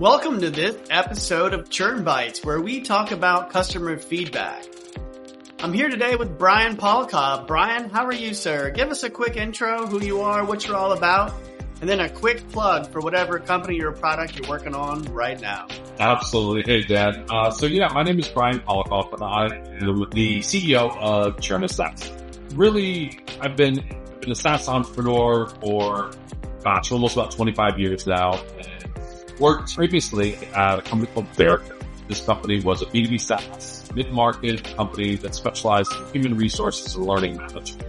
Welcome to this episode of Churn Bites, where we talk about customer feedback. I'm here today with Brian Polackoff. Brian, how are you, sir? Give us a quick intro, who you are, what you're all about, and then a quick plug for whatever company or product you're working on right now. Absolutely. Hey, Dan. My name is Brian Polackoff, and I am the CEO of Churn Assassin. Really, I've been a SaaS entrepreneur for, almost about 25 years now. Worked previously at a company called Polackoff. This company was a B2B SaaS mid-market company that specialized in human resources and learning management.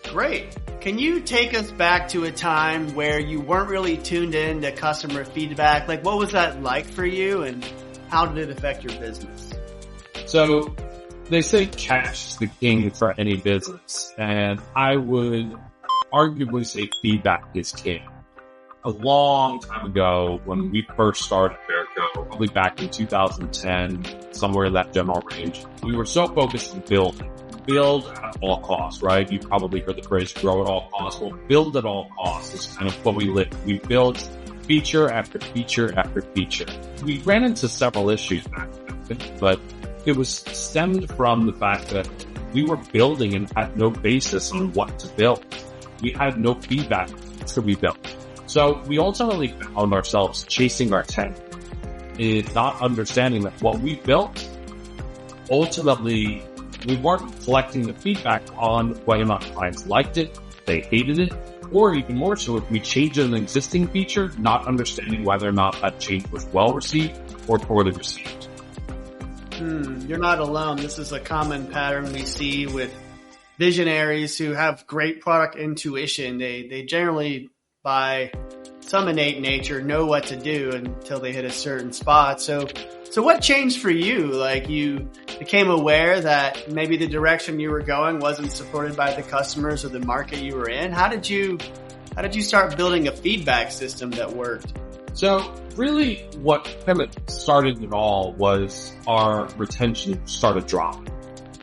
Great. Can you take us back to a time where you weren't really tuned in to customer feedback? Like, what was that like for you, and how did it affect your business? So they say cash is the king for any business, and I would arguably say feedback is king. A long time ago, when we first started Polackoff, probably back in 2010, somewhere in that general range, we were so focused on build at all costs, right? You probably heard the phrase grow at all costs. Well, build at all costs is kind of what we live. We built feature after feature after feature. We ran into several issues back then, but it was stemmed from the fact that we were building and had no basis on what to build. We had no feedback to be built. So we ultimately found ourselves chasing our tail, not understanding that what we built, ultimately, we weren't collecting the feedback on whether or not clients liked it, they hated it, or even more so, if we changed an existing feature, not understanding whether or not that change was well received or poorly received. You're not alone. This is a common pattern we see with visionaries who have great product intuition. They generally, by some innate nature, know what to do until they hit a certain spot. So what changed for you? Like, you became aware that maybe the direction you were going wasn't supported by the customers or the market you were in. How did you start building a feedback system that worked? So really what kind of started it all was our retention started dropping.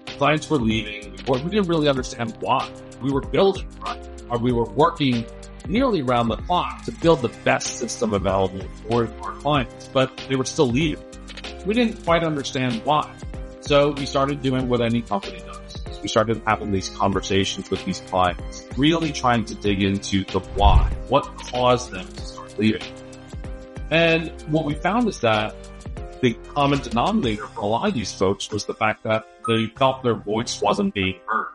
Clients were leaving. We didn't really understand why. We were building, right? Or we were working nearly around the clock to build the best system available for our clients, but they were still leaving. We didn't quite understand why. So we started doing what any company does. We started having these conversations with these clients, really trying to dig into the why. What caused them to start leaving? And what we found is that the common denominator for a lot of these folks was the fact that they felt their voice wasn't being heard.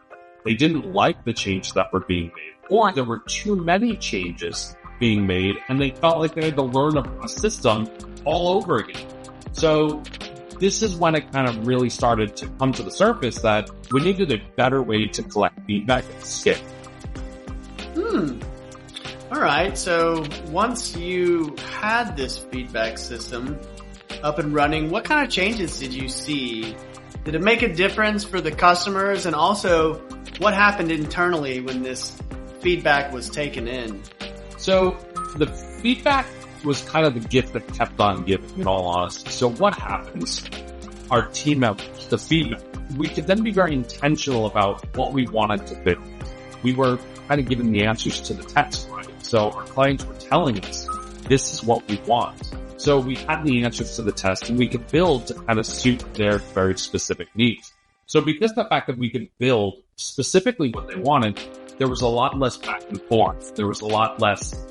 They didn't like the changes that were being made, or there were too many changes being made, and they felt like they had to learn a system all over again. So this is when it kind of really started to come to the surface that we needed a better way to collect feedback at scale. All right. So once you had this feedback system up and running, what kind of changes did you see? Did it make a difference for the customers? And also, what happened internally when this feedback was taken in? So the feedback was kind of the gift that kept on giving, in all honesty. So what happens? Our team members, the feedback, we could then be very intentional about what we wanted to build. We were kind of giving the answers to the test, right? So our clients were telling us, this is what we want. So we had the answers to the test, and we could build to kind of suit their very specific needs. So because of the fact that we could build specifically what they wanted, there was a lot less back and forth. There was a lot less,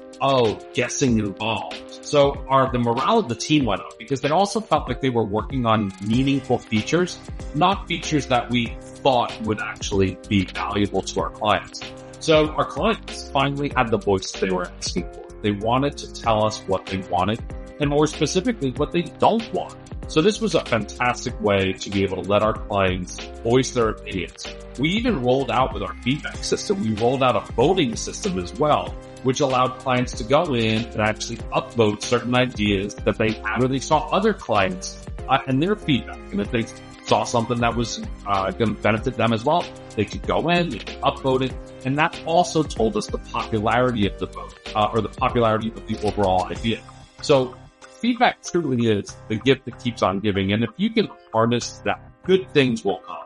guessing involved. So the morale of the team went up because they also felt like they were working on meaningful features, not features that we thought would actually be valuable to our clients. So our clients finally had the voice they were asking for. They wanted to tell us what they wanted, and more specifically, what they don't want. So this was a fantastic way to be able to let our clients voice their opinions. We even rolled out with our feedback system, we rolled out a voting system as well, which allowed clients to go in and actually upvote certain ideas that they had, or they saw other clients and their feedback. And if they saw something that was going to benefit them as well, they could go in, they could upvote it. And that also told us the popularity of the vote, or the popularity of the overall idea. So feedback truly is the gift that keeps on giving. And if you can harness that, good things will come.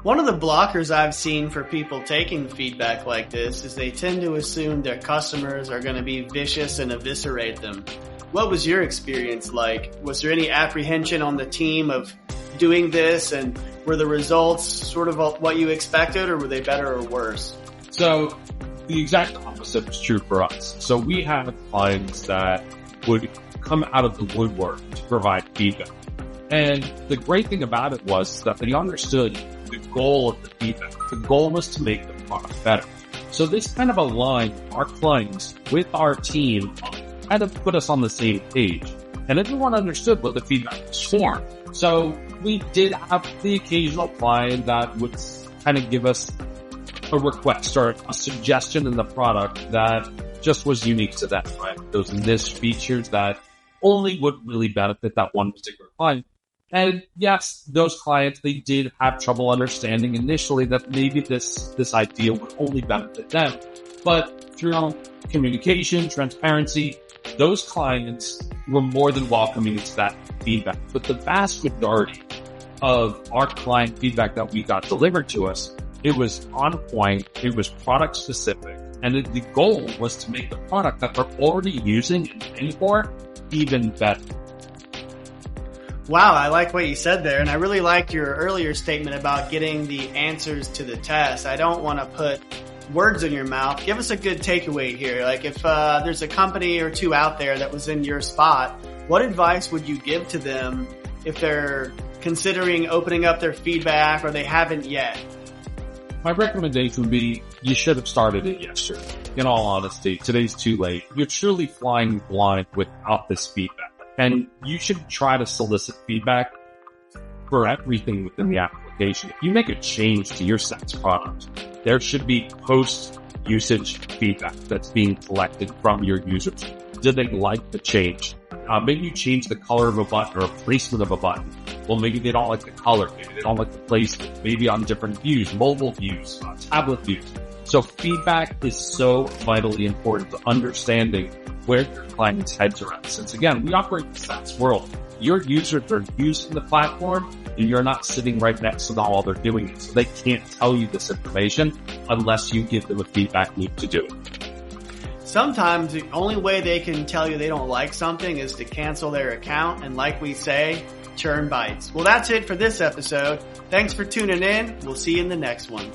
One of the blockers I've seen for people taking feedback like this is they tend to assume their customers are going to be vicious and eviscerate them. What was your experience like? Was there any apprehension on the team of doing this, and were the results sort of what you expected, or were they better or worse? So the exact opposite was true for us. So we had clients that would come out of the woodwork to provide feedback. And the great thing about it was that they understood the goal of the feedback. The goal was to make the product better. So this kind of aligned our clients with our team, kind of put us on the same page. And everyone understood what the feedback was for. So we did have the occasional client that would kind of give us a request or a suggestion in the product that just was unique to them, right? Those niche features that only would really benefit that one particular client. And yes, those clients, they did have trouble understanding initially that maybe this idea would only benefit them. But through communication, transparency, those clients were more than welcoming to that feedback. But the vast majority of our client feedback that we got delivered to us, it was on point, it was product specific, and the goal was to make the product that they're already using and paying for even better. Wow, I like what you said there, and I really like your earlier statement about getting the answers to the test. I don't want to put words in your mouth. Give us a good takeaway here. Like if there's a company or two out there that was in your spot, what advice would you give to them if they're considering opening up their feedback or they haven't yet? My recommendation would be you should have started it yesterday. In all honesty, today's too late. You're truly flying blind without this feedback. And you should try to solicit feedback for everything within the application. If you make a change to your SaaS product, there should be post-usage feedback that's being collected from your users. Did they like the change? Maybe you change the color of a button or placement of a button. Well, maybe they don't like the color. Maybe they don't like the placement. Maybe on different views, mobile views, tablet views. So feedback is so vitally important to understanding where your clients' heads are at. Since again, we operate in the SaaS world. Your users are using the platform and you're not sitting right next to them while they're doing it. So they can't tell you this information unless you give them a feedback loop to do it. Sometimes the only way they can tell you they don't like something is to cancel their account. And like we say, Churn Bites. Well, that's it for this episode. Thanks for tuning in. We'll see you in the next one.